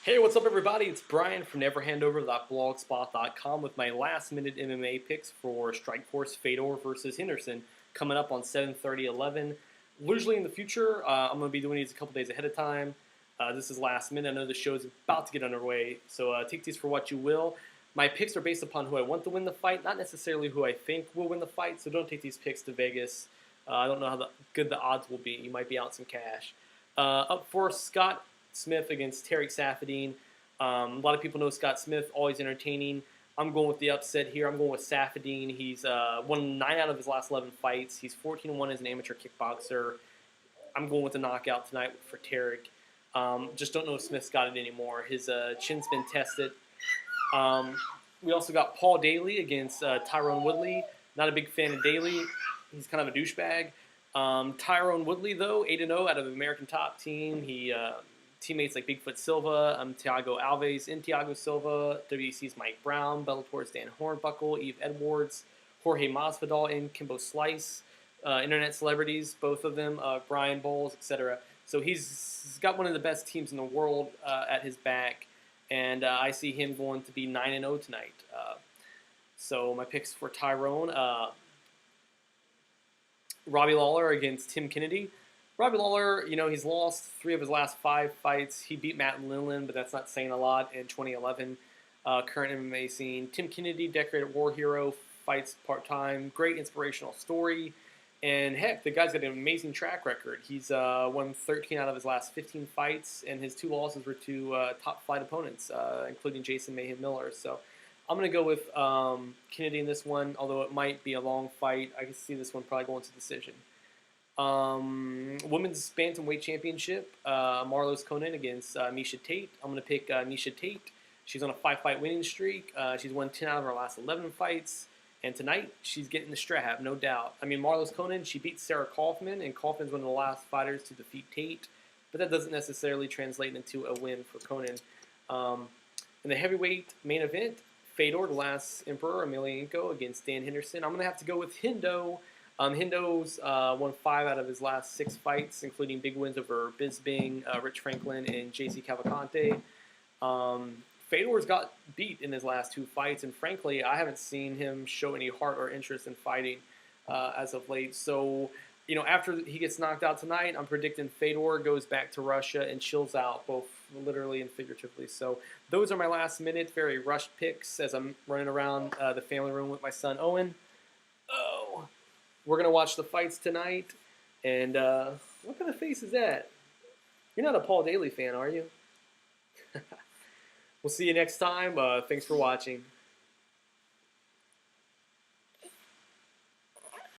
Hey, what's up, everybody? It's Brian from neverhandover.blogspot.com with my last-minute MMA picks for Strikeforce Fedor versus Henderson coming up on 7/30/11. Usually in the future, I'm going to be doing these a couple days ahead of time. This is last minute. I know the show is about to get underway, so take these for what you will. My picks are based upon who I want to win the fight, not necessarily who I think will win the fight, so don't take these picks to Vegas. I don't know how good the odds will be. You might be out some cash. Up for Scott Smith against Tarek Saffiedine. A lot of people know Scott Smith, always entertaining. I'm going with the upset here. I'm going with Saffiedine. He's won 9 out of his last 11 fights. He's 14-1 as an amateur kickboxer. I'm going with the knockout tonight for Tarek. Just don't know if Smith's got it anymore. His chin's been tested. We also got Paul Daly against Tyrone Woodley. Not a big fan of Daly. He's kind of a douchebag. Tyrone Woodley, though, 8-0 out of the American Top Team. He teammates like Bigfoot Silva, Thiago Alves, and Thiago Silva, WEC's Mike Brown, Bellator's Dan Hornbuckle, Eve Edwards, Jorge Masvidal, and Kimbo Slice. Internet celebrities, both of them, Brian Bowles, etc. So he's got one of the best teams in the world at his back, and I see him going to be 9-0 tonight. So my picks for Tyrone, Robbie Lawler against Tim Kennedy. Robbie Lawler, he's lost 3 of his last 5 fights. He beat Matt Lindland, but that's not saying a lot in 2011. Current MMA scene. Tim Kennedy, decorated war hero, fights part-time. Great inspirational story. And heck, the guy's got an amazing track record. He's won 13 out of his last 15 fights, and his 2 losses were to top-flight opponents, including Jason Mayhem Miller. So I'm going to go with Kennedy in this one, although it might be a long fight. I can see this one probably going to decision. Women's Bantamweight Championship, Marlos Conan against Miesha Tate. I'm going to pick Miesha Tate. She's on a 5-fight winning streak. She's won 10 out of her last 11 fights. And tonight, she's getting the strap, no doubt. I mean, Marlos Conan, she beat Sarah Kaufman, and Kaufman's one of the last fighters to defeat Tate. But that doesn't necessarily translate into a win for Conan. In the heavyweight main event, Fedor, the last Emperor, Emelianenko against Dan Henderson. I'm going to have to go with Hendo. Hendo's won 5 out of his last 6 fights, including big wins over Bisping, Rich Franklin, and J.C. Cavalcante. Fedor's got beat in his last 2 fights, and frankly, I haven't seen him show any heart or interest in fighting as of late. So, after he gets knocked out tonight, I'm predicting Fedor goes back to Russia and chills out, both literally and figuratively. So those are my last-minute, very rushed picks as I'm running around the family room with my son, Owen. Oh, we're going to watch the fights tonight, and what kind of face is that? You're not a Paul Daly fan, are you? We'll see you next time. Thanks for watching.